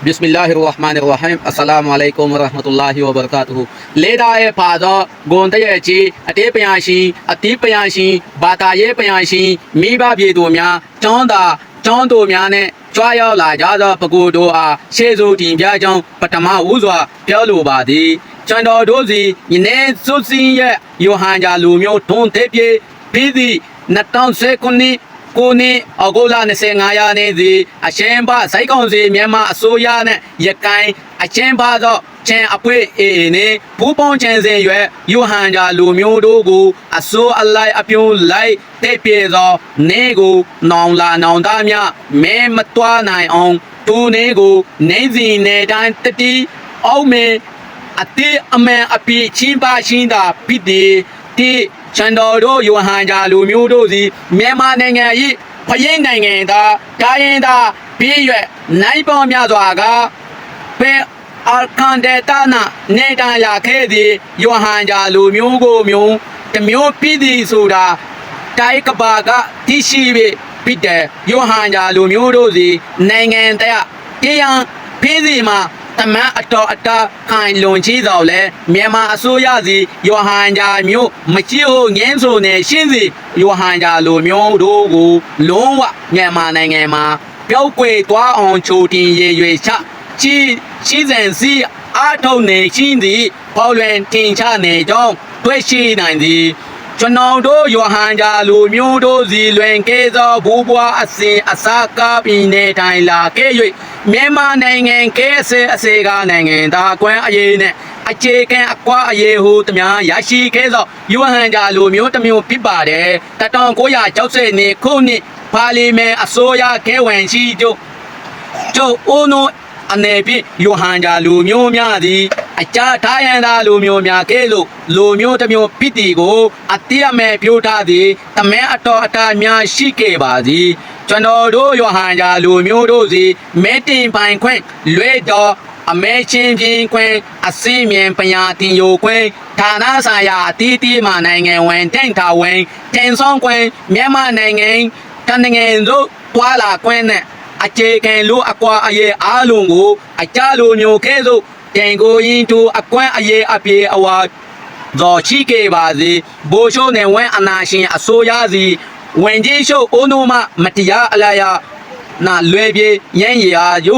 Bismillahirrahmanirrahim. Assalamualaikum warahmatullahi wabarakatuh. Ledaye pada gondaye chi ate payanshi ati payanshi bataye payanshi miba biedo mya chonda chondo mya ne chwaya la ja da pagodo a shezo tin pya chong patama wu swa pyo lo ba di chando do si nyine su sin ye yohan ja lu myo thon the pye phi si 2019ကိုနေအောက်တိုဘာ25ရက်နေ့စီအချင်းပါစိုက်ကောင်စီမြန်မာအစိုးရနဲ့ရကိုင်အချင်းပါသောချင်းအဖွဲအေးနေဘူပေါင်းချင်းစင်ရွယ်ယူဟန်ဂျာလူမျိုးတို့ကိုအစိုးအလိုက်အပြုံးလိုက်တဲ့ပြေသောနေကိုနောင်လာနောင်သားများမဲမတွားနိုင်အောင်သူနေကိုနေစီနေတိုင်းတတိအောက်မေအတိအမှန်အပြည့်ချင်းပါရှင်းတာဖြစ်တယ်တိချန်တော်တို့ယိုဟန်ဂျာလူမျိုးတို့စီမြန်မာနိုင်ငံ၏ဖရိတ်နိုင်ငံသားတိုင်းရင်းသားပြည်ရွယ်နိုင်ပေါင်းများစွာကပင်အာကန်ဒေတာနာနေတန်ရခဲ့သည်ယိုဟန်ဂျာလူမျိုးကိုမျိုးတမျိုးပြည်သည်ဆိုတာတိုင်းကဘာကတိရှိပြီဖြစ်တဲ့ယိုဟန်ဂျာလူမျိုးတို့စီနိုင်ငံတရားတရားဖီးစီမှာတမန်အတော်အတားခိုင်လွန်ကြီးတော်လဲမြန်မာအစိုးရစီယောဟန်ဂျာမျိုးမချီဟိုငင်းဆိုနေရှင်းစီယောဟန်ဂျာလိုမျိုးတို့ကိုလုံးဝမြန်မာနိုင်ငံမှာပျောက်ကွယ်သွားအောင်ချိုတင်ရရွေချရှိစဉ်စီအားထုတ်နေရှင်းသည်ပေါ်လွင်တင်ချနေကြောင်းတွေ့ရှိနိုင်သည်ကျွန်တော်တို့ယောဟန်ဂျာလူမျိုးတို့စီလွင်ကဲသောဘူဘွားအစဉ်အစာကားပြီးနေတိုင်လာခဲ့၍မြန်မာနိုင်ငံကဲအစေကနိုင်ငံသားကွမ်းအရေးနဲ့အခြေခံအကွာအရေးဟုတများရရှိခဲ့သောယောဟန်ဂျာလူမျိုးတစ်မျိုးဖြစ်ပါတယ်1960နှစ်ခုနှစ်ပါလီမန်အစိုးရခဲဝင်ရှိတို့အိုနိုအနေဖြင့်ယောဟန်ဂျာလူမျိုးများသည်အကြထားရန်သာလူမျိုးများကဲ့သို့လူမျိုးတစ်မျိုးဖြစ်သည်ကိုအတိအမဲပြောထားသည်တမန်အတော်အတားများရှိခဲ့ပါသည်ကျွန်တော်တို့ယောဟန်ဂျာလူမျိုးတို့စီမဲတင်ပိုင်ခွင့်လွဲတော်အမဲချင်းပြင်းခွင့်အစင်းမြန်ပညာတင်ယိုခွင့်ဌာနဆိုင်ရာအတီးတီးမှနိုင်ငံဝင်တင့်တာဝင်တင်ဆောင်ခွင့်မြန်မာနိုင်ငံတနိုင်ငံတို့တွာလာခွင့်နဲ့အခြေခံလူအကွာအရေးအားလုံးကိုအကြလိုမျိုးကဲ့သို့တင်ကိုရင်တူအကွမ်းအရေးအပြေအဝါသောချိကေပါစီဘိုးရှိုးနဲ့ဝမ်းအနာရှင်အစိုးရစီဝင်ကြီးရှိုးအိုနိုမမတရားအလာရနာလွယ်ပြေရန်ရာယု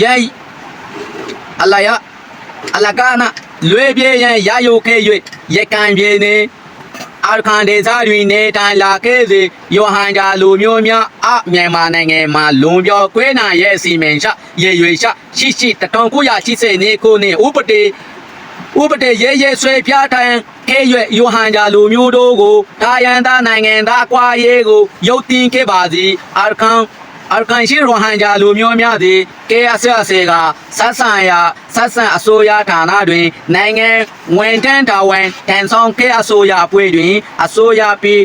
ရဲအလာရအလကနာလွယ်ပြေရန်ရာယုခဲ၍ရကန်ပြေနေအာခန်ဒေသတွင်နေတိုင်လာခဲ့စေယောဟန်ဂျာလူမျိုးများမြန်မာနိုင်ငံမှာလွန်ပြောကွဲနိုင်ရဲ့စီမံချက်ရေရွေချက်ရှိ1980နှစ်ခုနှစ်ဥပဒေရဲဆွဲပြဋ္ဌာန်းခဲ့၍ယောဟန်ဂျာလူမျိုးတို့ကိုတာယန်သားနိုင်ငံသားအကွာရေးကိုရုပ်တင်ခဲ့ပါသည်အာကန်ရှိရိုဟန်ဂျာလူမျိုးများသည်KSSကဆက်ဆံအစိုးရဌာနတွင်နိုင်ငံဝန်ထမ်းတာဝန်တန်ဆောင်ခဲ့အစိုးရအဖွဲ့တွင်အစိုးရပြီး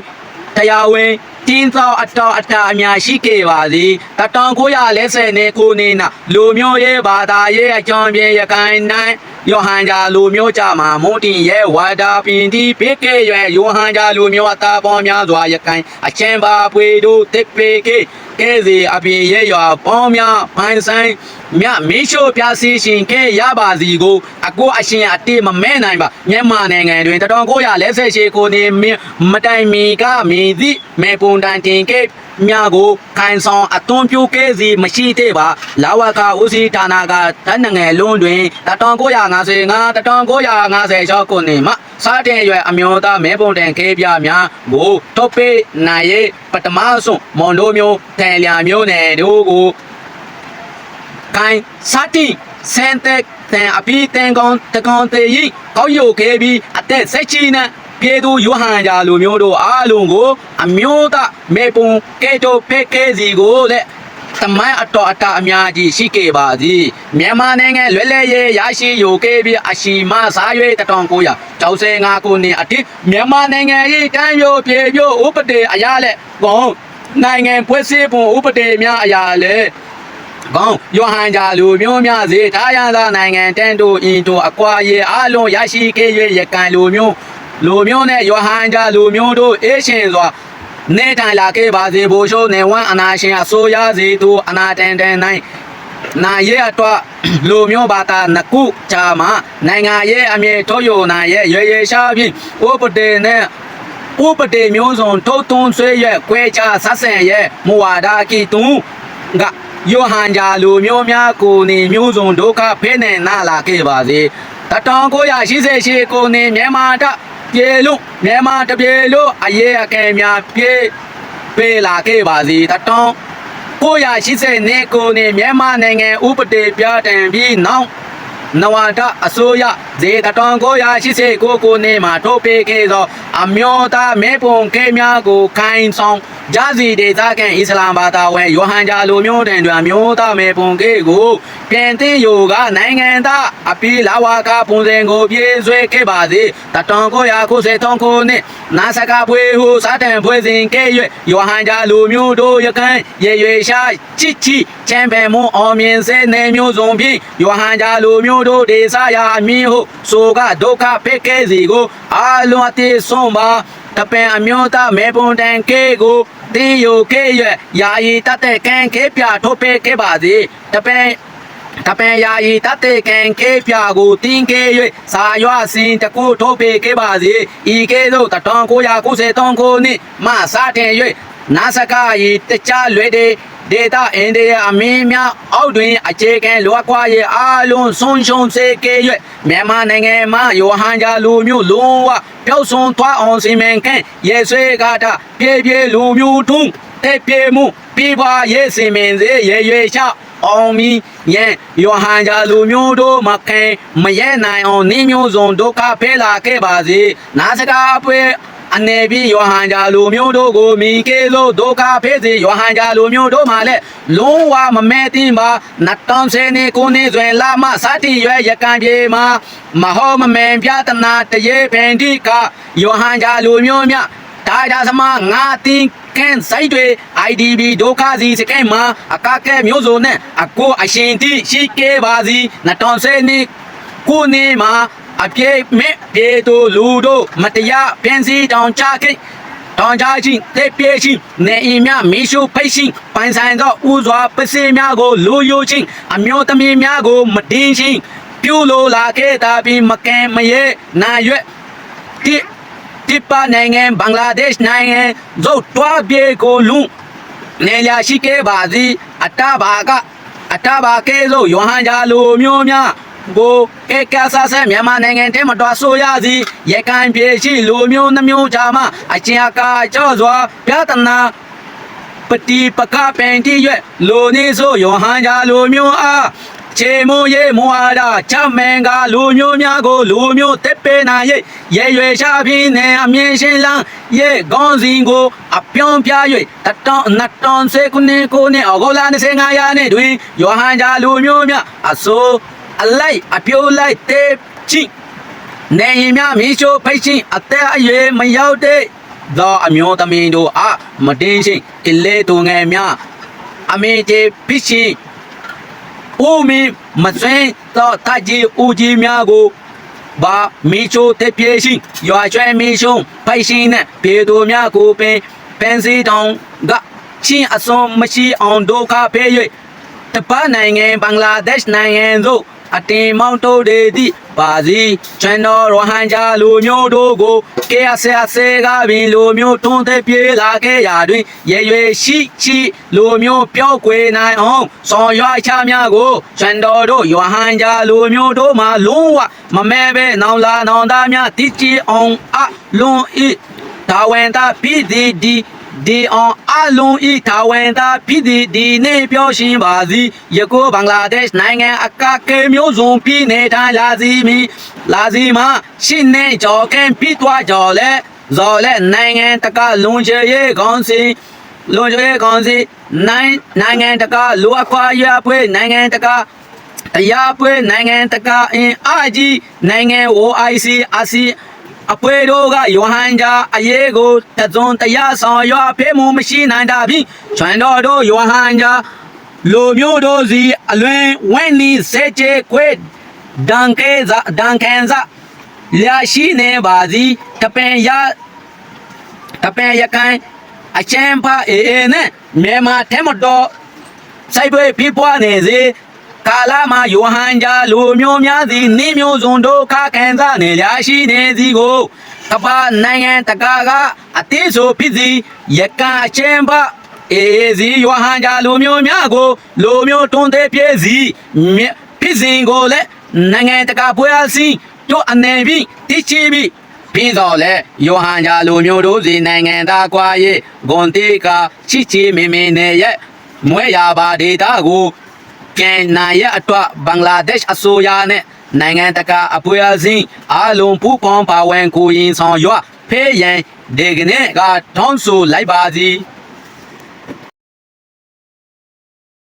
တရားဝင်တင်းသောအတော်အတားအများရှိခဲ့ပါသည်1940နှစ်ခုနှစ်၌လူမျိုးရေးဘာသာရေးအကြောင်းပြရကိုင်နိုင်ယောဟန်ဂျာလူမျိုးကြမှာမုန်တင်ရဲ့ဝါဒပင်ဒီပေကေရွယ်ယောဟန်ဂျာလူမျိုးအသားပေါင်းများစွာရကိုင်အချင်းပါပွေတို့တစ်ပေကေကဲစီအပြင်ရဲ့ရွာပေါင်းများဖိုင်ဆိုင်မြမင်းရှို့ပြစီရှင်ကဲရပါစီကိုအကိုအရှင်အတေးမမဲနိုင်ပါမြန်မာနိုင်ငံတွင်1948ခုနှစ်မတိုင်မီကမင်းသည့်မေပုံတန်တင်ကဲမြကိုခိုင်ဆောင်အသွင်ပြိုကဲစီမရှိသေးပါလာဝကဦးစီးဌာနကတန်းငယ်လုံးတွင်1955ခုနှစ်မှစတင်ရွယ်အမျိုးသားမဲပုံတန်ကဲပြများကိုထုတ်ပေးနိုင်ရေးပထမဆုံးမွန်တို့မျိုးတန်လျာမျိုးနယ်တို့ကိုကိုင်စတင်စန်တက်တန်အပြီးတန်ကောင်တကောင်တေရင်ကောက်ရုပ်ခဲ့ပြီးအသက်ဆက်ချီနဲ့ပြေသူယောဟန်ဂျာလူမျိုးတို့အားလုံးကိုအမျိုးသားမေပုံကဲတိုဖဲကဲစီကိုလက်တမိုင်းအတော်အတားအများကြီးရှိခဲ့ပါသည်မြန်မာနိုင်ငံလွယ်လည်ရေးရရှိယူခဲ့ပြီးအရှိမစား၍1965ခုနှစ်အထိမြန်မာနိုင်ငံ၏တန်းရိုးပြေပြို့ဥပဒေအရာလက်ကောနိုင်ငံဖွဲ့စည်းပုံဥပဒေများအရာလက်ကောယောဟန်ဂျာလူမျိုးများစေထားရသောနိုင်ငံတန်တိုအင်တိုအကွာရေအလုံးရရှိခဲ့၍ရကန်လူမျိုးနဲ့ယောဟန်ဂျာလူမျိုးတို့အေးရှင်စွာနေတိုင်လာခဲ့ပါစေဘိုးရှိုးနေဝမ်းအနာရှင်အစိုးရစီသူအနာတန်နိုင် နာရဲ့အတွက်လူမျိုးဘာသာနှစ်ခုကြာမှာနိုင်ငံရဲ့အမြဲထုတ်ယူနိုင်ရဲ့ရွေရှားဖြင့်ဥပဒေနဲ့ဥပဒေမျိုးစုံထုတ်သွင်းဆွေးရဲ့ကွဲခြားဆက်ဆံရဲ့မူဝါဒကီတုံကယောဟန်ဂျာလူမျိုးများကိုနေမျိုးစုံဒုက္ခဖဲနေနာလာခဲ့ပါစေတတောင်988ကိုနေမြန်မာတပြေလို့မြန်မာတပြေလို့အရေးအကဲများပြေပေးလာခဲ့ပါစေတတောင်980နှစ်ကိုနေမြန်မာနိုင်ငံဥပဒေပြဋ္ဌာန်းပြီးနောက်နဝတအစိုးရဇေတတောင်989ကိုနေမှာထုတ်ပေးခဲ့သောအမျိုးသားမဲပုံခဲများကိုခိုင်ဆောင်ဂျာစီဒေသခံအစ္စလာမ်ဘာသာဝင်ယောဟန်ဂျာလူမျိုးတန်တွေအမျိုးသားမဲပုံခဲကိုပြန်သိယူကနိုင်ငံသားအပီလာဝါကပုံစံကိုပြေးဆွဲခဲ့ပါစေတတောင်993ခုနှစ်နာစကဖွေဟုစာတန်ဖွေစဉ်ကဲ့၍ယောဟန်ဂျာလူမျိုးတို့ရကန်ရေရွေရှာချစ်ချီချမ်းပယ်မှုအောင်မြင်စေနေမျိုးစုံဖြင့်ယောဟန်ဂျာလူမျိုးတို့ဒေသရာအမည်ဟုဆိုကဒုက္ခဖိတ်ခဲ့စီကိုအာလွန်အသေးဆုံးပါတပင်အမျိုးသားမဲပုံတန်ကဲကိုတေယိုကဲ့၍ယာယီတတ်တဲ့ကံခဲပြထုတ်ပေးခဲ့ပါစေတပင်ယာယီတတ်တဲ့ကံခဲပြကိုတင်းကဲ၍စာရွာစင်တကူထုတ်ပေးခဲ့ပါစေဤကဲ့သို့တတောင်993ခုနှစ်မှစတင်၍နာစကားဤတခြားလွယ်တဲ့ဒေတာအင်ဒီယာအမင်းများအောက်တွင်အခြေခံလွတ်ခွာရေးအားလုံးဆုံးရှုံးစေခဲ့၍မြန်မာနိုင်ငံမှာယောဟန်ဂျာလူမျိုးလုံးဝပျောက်ဆုံးသွားအောင်စီမံခန့်ရေဆွေကားတာပြေလူမျိုးထုံးတဲ့ပြေမှုပြပါရေးစီမံစေရေချအောင်မီယံယောဟန်ဂျာလူမျိုးတို့မခံမရဲနိုင်အောင်နေမျိုးစုံဒုက္ခဖဲလာခဲ့ပါစေနာစကားပွဲအနေပြီးယောဟန်ဂျာလူမျိုးတို့ကိုမိကေလို့ဒုက္ခဖဲစေယောဟန်ဂျာလူမျိုးတို့မှလည်းလုံးဝမမဲတင်ပါ2010နှစ်ကိုနေစွယ်လာမစတိရွယ်ရကံပြေမှာမဟောမမဲပြတနာတရေပင်တိကယောဟန်ဂျာလူမျိုးများဒါကြစမငါတင်ကန်ဆိုင်တွေ IDB ဒုက္ခစီစကဲမှာအကကဲမျိုးစုံနဲ့အကိုအရှင်တိရှိခဲ့ပါစီ2010နှစ်ကိုနေမှာအပြေမဲ့ပြေတို့လူတို့မတရားဖန်စီတောင်ချခိတောင်ချချင်းတဲ့ပြေချင်းနေအင်းများမီးရှို့ဖိတ်ချင်းပိုင်ဆိုင်သောဥစွာပစေများကိုလူယိုချင်းအမျိုးသမီးများကိုမတင်းချင်းပြုလိုလာခဲ့တာပြီးမကံမရဲနာရွက်တိပနိုင်ငံဘင်္ဂလားဒေ့ရှ်နိုင်ငံဇုတ်တွားပြေကိုလူနေရရှိခဲ့ပါစီအတဘာကဲဆိုယောဟန်ဂျာလူမျိုးများကိုကဲဆာဆဲမြန်မာနိုင်ငံထဲမှာတော့ဆိုရစီရကန်ပြေရှိလူမျိုးနှမျိုးကြားမှာအချင်းအကာကြောစွာပြဿနာပတိပကပင်တိရွက်လူနေဆိုယောဟန်ဂျာလူမျိုးအားချေမိုးရေမွာဒချမင်္ဂလူမျိုးများကိုလူမျိုးတက်ပေးနိုင်ရေရွယ်ရှာပြင်းနေအမြင်ရှင်းလန်းရေကောင်းစဉ်ကိုအပြုံးပြ၍2019ခုနှစ်ကိုနှစ်အောက်တိုဘာ25ရက်နေ့တွင်ယောဟန်ဂျာလူမျိုးများအစိုးအလိုက်အပြိုးလိုက်တေးချင်းနေရင်များမီးရှို့ဖိတ်ချင်းအသက်အရွယ်မရောက်တဲ့သောအမျိုးသမီးတို့အားမတင်းချင်းကလေးသူငယ်များအမေကျေဖိချင်းဦးမီမစွင်းသောတကြီးဦးကြီးများကိုဘာမီးရှို့တဲ့ပြေချင်းရွာကျွဲမီးရှို့ဖိတ်ချင်းနဲ့ပြေသူများကိုပင်စီတောင်ကချင်းအစုံမရှိအောင်ဒုက္ခဖဲ၍တပတ်နိုင်ငံဘင်္ဂလားဒေ့ရှ်နိုင်ငံသို့အတင်မောင်းတို့တွေသည့်ပါစီကျွန်တော်ရဟန်ဂျာလူမျိုးတို့ကိုကဲဆဲကပင်လူမျိုးတွန်းတဲ့ပြေးလာခဲ့ရာတွင်ရေရှိလူမျိုးပြောကွယ်နိုင်အောင်ဆောင်ရွက်ချများကိုကျွန်တော်တို့ရဟန်ဂျာလူမျိုးတို့မှာလုံးဝမမဲပဲနောင်လာနောင်သားများတည်ကြည်အောင်အလွန်ဤတာဝန်တာပြည်ဒီအောင်အလုံးဤထာဝန်သားပြည်ဒီနေပြောရှင်ပါစီယကိုဘင်္ဂလားဒေ့ရှ်နိုင်ငံအကကဲမျိုးစုံပြည်နေထိုင်လာစီမှာရှင်းနေကြောကင်းပြီးသွားကြောလဲဇော်လဲနိုင်ငံတကာလွန်ချေရေးကောင်းစီနိုင်ငံတကာလူအခွာရပွဲနိုင်ငံတကာတရားပွဲနိုင်ငံတကာအင်အားကြီးနိုင်ငံ OIC အာဆီအပွဲတို့ကယောဟန်ဂျာအရေးကိုတစုံတရားဆောင်ရွက်ဖေးမှုမရှိနိုင်တာဖြင့်ကျွန်တော်တို့ယောဟန်ဂျာလူမျိုးတို့စီအလွင်ဝင်းနီစေချေခွေဒန်ကန်ဇာလျာရှိနေပါစီတပင်ရကန်အချမ်းဖအေနဲ့မြန်မာထဲမတော်စိုက်ပွဲပြပွားနေစေ ကာလမှာယောဟန်ကြားလူမျိုးများသည်နိမျိုးစုံဒုက္ခခံစားနေရရှိနေသည်ကိုကပ္ပနိုင်ငံတကာကအသေးဆိုဖြစ်စီရကအချင်းပအေစီယောဟန်ကြားလူမျိုးများကိုလူမျိုးတွန်းတဲ့ပြည့်စီဖြစ်စဉ်ကိုလည်းနိုင်ငံတကာပွဲအစည်းတို့အနေဖြင့်တည်ချပြီးပြီးတော့လေယောဟန်ကြားလူမျိုးတို့စီနိုင်ငံသားကွာရေးဂွန်တေကချစ်ချီမင်းမင်းနဲ့ရဲ့မွဲရပါဒေတာကိုပြန်နိုင်ရအတွက်ဘင်္ဂလားဒေ့ရှ်အစိုးရနဲ့နိုင်ငံတကာအဖွဲ့အစည်းအလုံးပူးပေါင်းပါဝင်ကိုရင်ဆောင်ရွက်ဖေးရန်ဒီကနေ့ကတောင်းဆိုလိုက်ပါစီ